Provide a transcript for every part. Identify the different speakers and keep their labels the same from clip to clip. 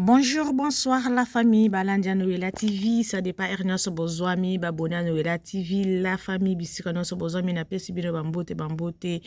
Speaker 1: Bonjour, bonsoir la famille, Balandia Noëlla TV, ça dépend Ernest Bozwami, Babona Noëlla TV, la famille Bisikonos Bozwami na pesi bino bambote,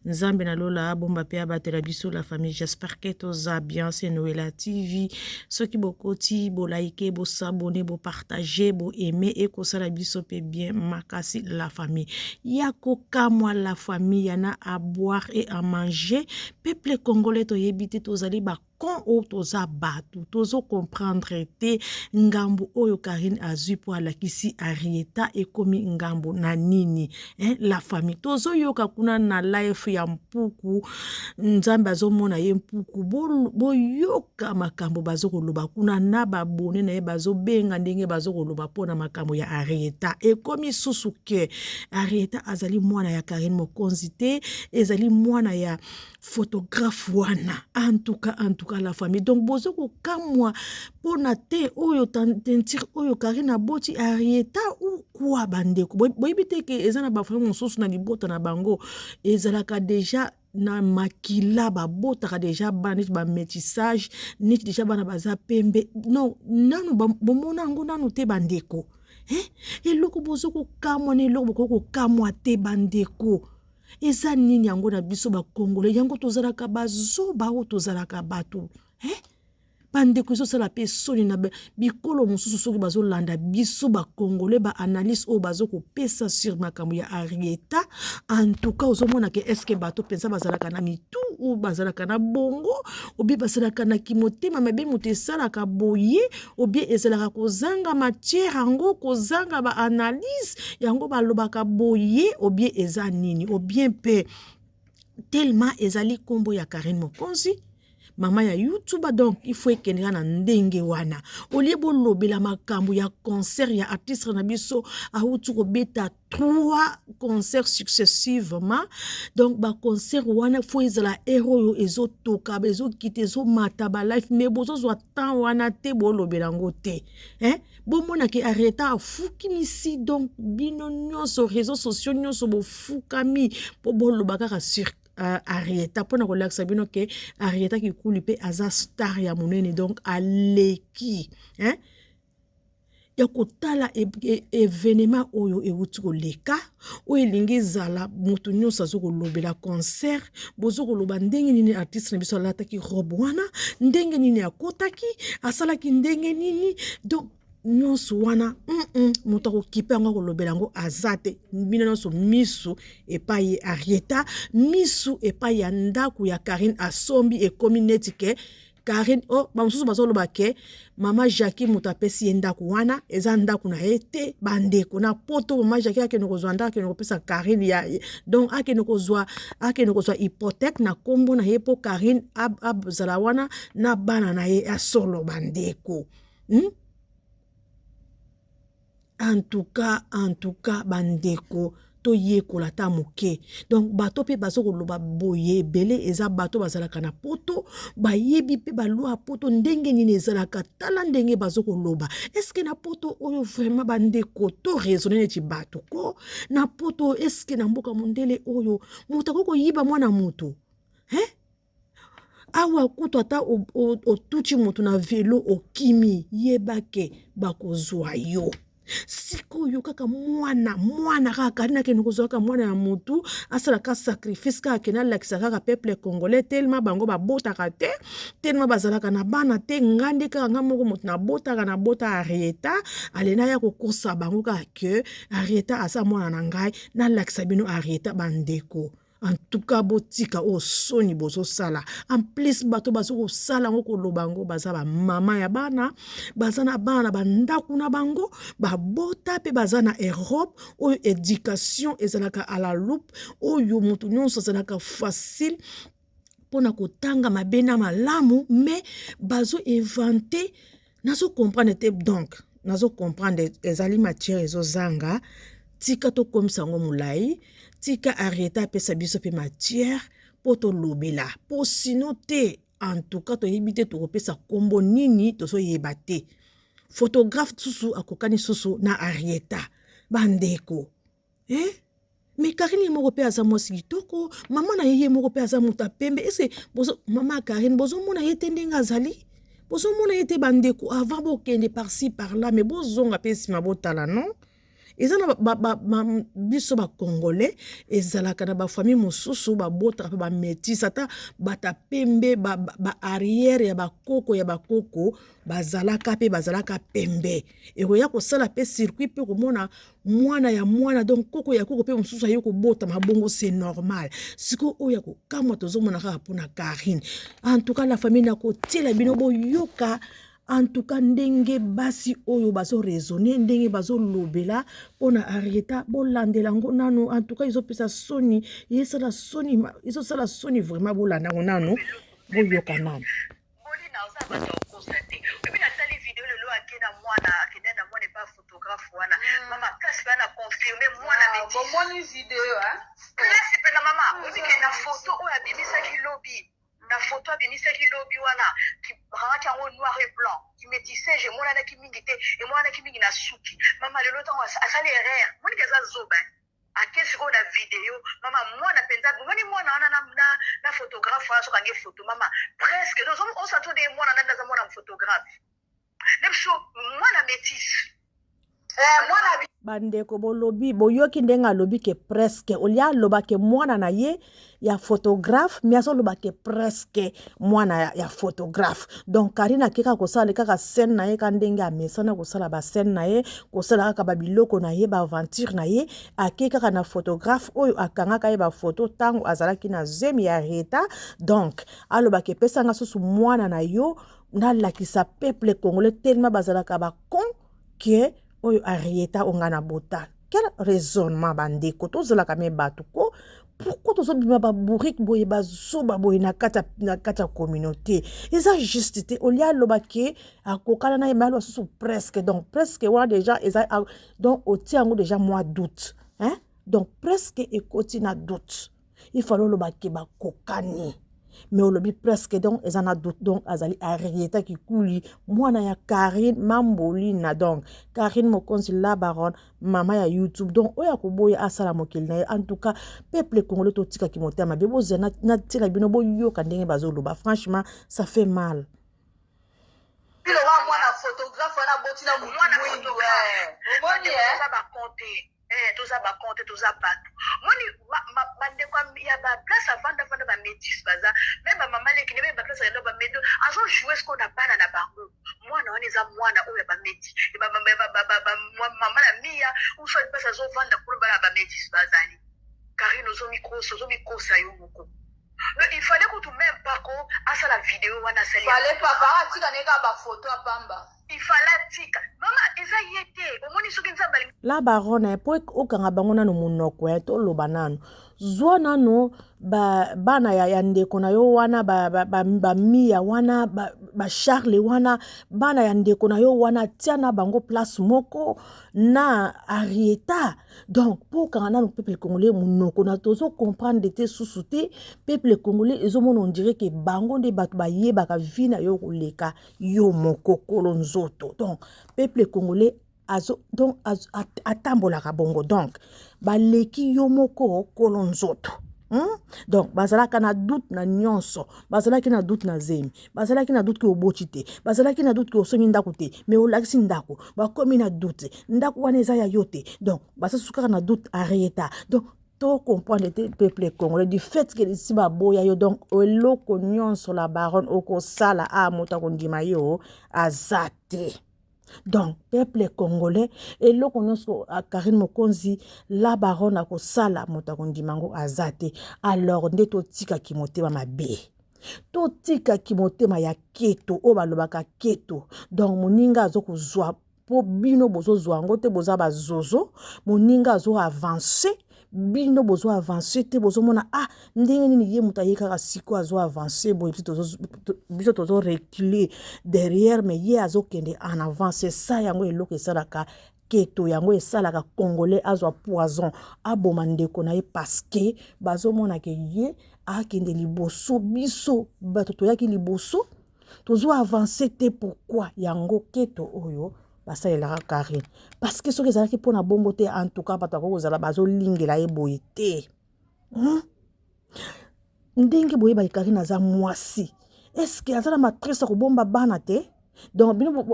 Speaker 1: Nzambe na lola, bomba pe abatela biso la famille, j'espère que tous a bien, c'est Noëlla TV, ceux qui bokoti, bo like, bo s'abonner, bo partager, bo aimer, et ko sala biso pe bien, makasi la famille. Yako kamwa la famille, yana à boire et à manger, peuple congolais to yebite tozali ba quand o toza batu tozo comprendre te ngambu oyo Karine azui po alakisi Arieta ekomi ngambu na nini la famille tozo yoka kuna na life ya mpuku Nzambe azomona ye mpuku bo yoka makambo bazo koloba kuna na babone na ye bazo benga ndenge bazo koloba pona makambo ya Arieta ekomi susu ke Arieta azali mwana ya Karine Mokonzi te ezali mwana ya photographe wana en tout cas la famille donc bozo ko kamwa pona te oyo tentire oyo Karine boti Arieta ou quoi bandeko boyibite ke ezana ba frère mosusu na libota na bango ezalaka déjà na makila babotaka déjà banit ba métissage nit déjà bana baza pembe non nanu bomona ngo nanu te bandeko eloko bozo ko kamwa ne eloko ko kamwa te bandeko eza nini yango na biso ba Congolais yango tozalaka bazoba o tozalaka bato bandeko so sala pe soni na bikolo mosusu soki bazolanda biso ba Congolais ba analyse o bazo ko pesa sur makambo ya Arieta en tout cas ozomona ke est-ce que bato pensa bazalaka na mitu ou bazalaka na bongo ou bien bazalaka na kimotema mabe mutesala ka boye ou bien ezalaka kozanga matière yango kozanga ba analyse yango balobaka boye ou bien eza nini ou bien pe tellement ezali kombo ya Karine Mokonzi mama ya YouTube donc il faut ekendeka na ndenge wana olie bolobela makambo ya concert ya artiste na biso autu kobeta 3 concerts successivement donc ba concert wana faut ezala héros ezo toka bezo kite zo mata ba life mais bozo zo temps wana te bolobela ngo te bomona ke Arieta afuki misi donc bino nyonso réseaux sociaux nyonso bofukami po bolobaka ka sur Arieta pona ko laksa bino ke Arieta ki kulipe aza star ya monene donc aleki ya kotala événement oyo ewuti koleka oyo elingi ezala mutu nyonso azokolobela concert bozokoloba ndenge nini artiste na biso alataki robe wana ndenge nini akotaki asalaki ndenge nini donc nyonso wana moto akokipe yango akolobela yango azate bino nyonso misu epai Arieta misu epai ya ndako ya Karine asombi ekomi neti ke Karine bamosusu bazoloba ke mama Jackie moto apesi ye ndako wana eza ndako na ye te bandeko na poto mama Jackie akende kozwa ndako akende kopesa Karine ya donc akende kozwa hypothèque na kombo na ye po Karine abzala wana na bana na ye asolo bandeko en tout cas bandeko to yekola ta moke donc bato pe bazo koloba boye belé eza bato bazalaka na poto bayebi pe balwa poto ndenge nini ezalaka tala ndenge bazo koloba est-ce que na poto oyo vraiment bandeko to raisonner neti bato ko na poto est-ce que na mboka mondele oyo mutako ko yiba mwana mutu awa kutu ata otuchi mutu na velo okimi yebake bakozwa yo siko yo kaka mwana kaka na ke nokozwa kaka mwana ya mutu asala ka sacrifice ka kena lakisa kaka peuple congolais tellement bango babotaka te tellement bazalaka na bana te ngande kaka nga moko mutu na bota Arieta alena ya kokosa bango kaka ke Arieta asa mwana na ngai na lakisa bino Arieta bandeko en tout cas botika o soni bozo sala en plus bato bazo ko sala ngo kolobango baza ba mama ya bana bazana bana bandaku na bango babota pe bazana Europe oyo éducation ezalaka à la loupe oyo mutu nyonso ezalaka facile pona kotanga mabena malamu mais bazo inventer nazo comprendre te donc nazo comprendre ezali matière ezozanga tika to komisa ngo mulai tika Arieta pesa biso pe matière poto lobela po sino te en tout cas to yebite to pesa kombo nini to so yebate photographe susu akokani susu na Arieta bandeko mais Karine moko pe aza mwasi kitoko mama na yeye moko pe aza muta pembe ese bozo mama Karine bozo mona yete ndenga azali Bozo mona ete bandeko avant bokende par-ci par-là mais bozonga pe sima botala non. Ezana biso ba congolais ezalaka na ba famille mosusu ba bota pe ba métis ata bata pembe ba arrière ya ba koko bazalaka pembe et koya ko sala pe circuit pe ko mona mwana ya mwana donc koko ya koko pe mosusu ayo ko bota mabongo c'est normal siko oya ko kamwa tozo mona ka pona Karine en tout cas la famille na ko tiela bino bo yoka. En tout cas, ndenge basi oyo bazo raisonner, ndenge bazo lobela, pona Arieta, landelango nano, en tout cas, ils ont pu sa soni, ils ont la soni vraiment bolandango nano, boyoka nano.
Speaker 2: La photo abimisaki lobi wana ki rangaki yango noir et blanc ki métissage mwana na kimingite et mwana na kimingi na suki mama lelo tango asali erreur moni kaza zoba akesi ko na vidéo mama mwana penza moni mwana wana na photographe aso kange photo mama presque donc on s'attend de mwana na ndaza mwana photographe nepso mwana métisse mwana
Speaker 1: bandeko bolobi boyoki ndenga lobi ke presque olia loba ke mwana na ye ya photographe miaso loba ke presque mwana ya photographe donc Karine akeka kosala kaka scène na ye ka ndenge amesana kosala ba scène na ye kosala kaka ba biloko na ye ba aventure na ye akeka na photographe oyo akangaka ye ba photo tango azalaki na zemi ya Reta donc aloba ke pesanga susu mwana na yo na lakisa peuple congolais tellement bazalaka ba con que oyo Arieta ongana bota. Quel raisonnement bandeko tozala kame batu ko pourquoi tozo bima ba bourrique boye bazoba boye na kata communauté eza justité olia lobake akokana na emalo susu presque donc presque wana déjà eza donc otiango déjà mois d'août hein donc presque ekoti na doute il fallait lobake ba kokani mais olobi presque donc ezana doute donc azali Arieta ki kuli mwana ya Karine Mambolina donc Karine Mokonzi la baronne mama ya YouTube donc oya koboya asala mokili na en tout cas peuple congolais to tika ki motema be boze na tila bino bo yoka ndenge bazoloba franchement ça fait mal.
Speaker 2: Pilo wa mwana photographe na botina mwana photographe moni ba compter toza ba compte toza bato moni bande kwa ya ba place avanda ba métis baza même ba mama leki ne ba place ya ba medo azo jouer ce qu'on a bana na bango mwana wana eza mwana oyo ba métis ba mama na mia ou soit place azo vanda pour ba métis bazali Karine ozo micro sa yo moko. Il fallait que tout même pas ko asa la vidéo wana sali fallait pas ba tika neka ba photo apamba il fallait tika mama eza yete omoni soki nzamba
Speaker 1: la baronne po okanga bango nano monoko ya to loba nano zwa nano bana ya ndeko na yo wana ba mia wana ba Charles wana bana ya ndeko na yo wana tiana bango place moko na Arieta donc pour quand nano peuple congolais monoko na tozo comprendre te susute peuple congolais ezomona on dirait que bango nde bato ba yeba vina yo koleka yo moko kolonzoto donc peuple congolais donc atambolaka bongo donc baleki yo moko kolonzoto donc bazalaka na doute na nyonso bazalaki na doute na zemi bazalaki na doute ki oboti te bazalaki na doute ki osongi ndako te mais olakisi ndako bakomi na doute ndako wana eza ya yo te donc basasukaka na doute Arieta donc to comprendre te peuple congolais du fait que ici baboya yo donc eloko nyonso la baronne okosala a mota kondima yo azate. Donc, peuple congolais, et le konosko a Karine Mokonzi, la baronne a kosala motakondi mango azate. Alors, nde to tika kimotema mabe. To tika kimotema ya keto, oba lobaka keto. Donc, moninga azoko zwa, po bino bozo zwango te boza ba zozo, moninga azo avancer. Bino bozo avancer te bozo mona ndenge nini ye mutaye kaka siko azo avancer boye biso tozo reculer derrière mais ye azo kende en avant c'est ça yango eloko esalaka keto yango esalaka congolais azo poison aboma ndeko na ye parce que bazo mona ke ye akende liboso biso bato toyaki liboso tozo avancer te pourquoi yango keto oyo basa elaka Karine parce que soki ezalaki mpona bongo te en tout cas bato akozala bazolingela ye boye te ndenge boye ba Karine aza mwasi est-ce que azala matrice akobomba bana te donc bino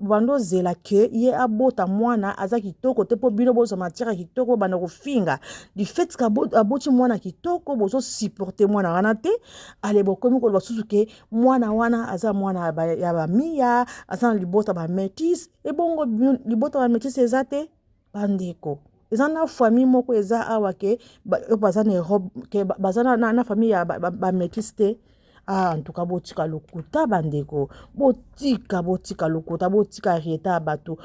Speaker 1: bando zela ke ye abota mwana aza kitoko te po bino bozo matière kitoko bana kofinga du fait ka aboti mwana kitoko bozo supporter mwana wana te ale bokomi ko basusu ke mwana wana aza mwana ya ba miya aza libota ba métis e bongo libota ba métis ezate bandeko eza na famille moko eza awa ke baza na robe ke baza na famille ya ba métis te. Ah, en tout cas, botika lokuta bandeko, botika lokuta, botika Arieta abato,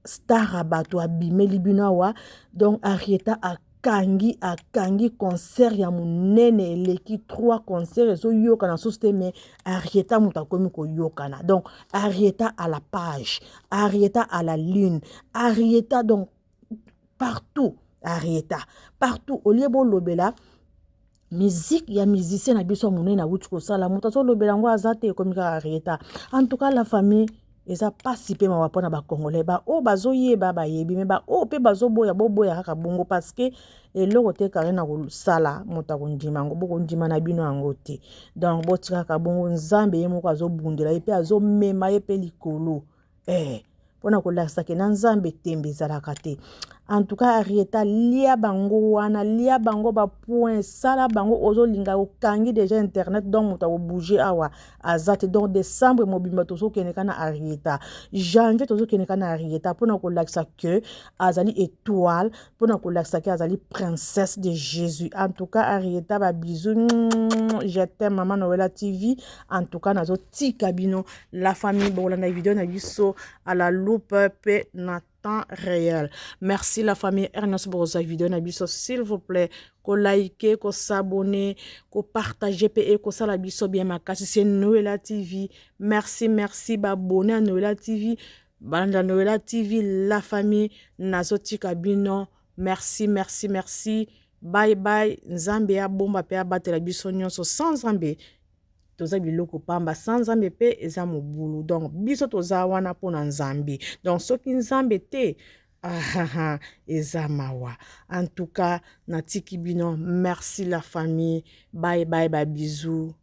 Speaker 1: star abato abimeli binawa, donc Arieta akangi concert ya munene eleki 3 concerts ezo yoka na société mais Arieta muta komi ko yokana. Donc Arieta à la page, Arieta à la lune, Arieta donc partout, Arieta, partout au lieu lobela musique ya musicien na biso monene na wuti kosala moto azolobela ngo azate ekomika Arieta. En tout cas la famille eza pasi pe mawa pona ba congolais ba o bazoyeba bayebi me ba o pe bazoboya boboya kaka bongo parce que eloko te kare na kosala moto akondima ngo boko ndima na bino yango te. Donc botika kaka bongo nzambe ye moko azobundela ye pe azomema ye pe likolo pona kolakisa ke na nzambe tembe ezalaka te. En tout cas Arieta lia bango wana lia bango ba point sala bango ozo linga okangi déjà internet donc muta ko bouger awa azate donc décembre mobimba tozo keneka na Arieta janvier tozo keneka na Arieta pona ko lakisa que azali étoile pona ko lakisa que azali princesse de Jésus. En tout cas Arieta ba bisous je t'aime maman Noëlla TV. En tout cas nazo tika bino la famille bolanda vidéo na biso à la loupe pe na réel. Merci la famille Ernest pour sa vidéo na biso s'il vous plaît ko liker ko s'abonner ko partager et ko sala biso bien makasi c'est Noëlla TV. Merci abonner à Noëlla TV banda Noëlla TV la famille nazoti kabino. Merci bye nzambe ya bomba pe abatela biso nyonso sans nzambe toza biloko pamba sans nzambe pe eza mobulu donc biso toza wana pona nzambe donc soki nzambe te eza mawa. En tout cas natiki bino merci la famille bye bisous.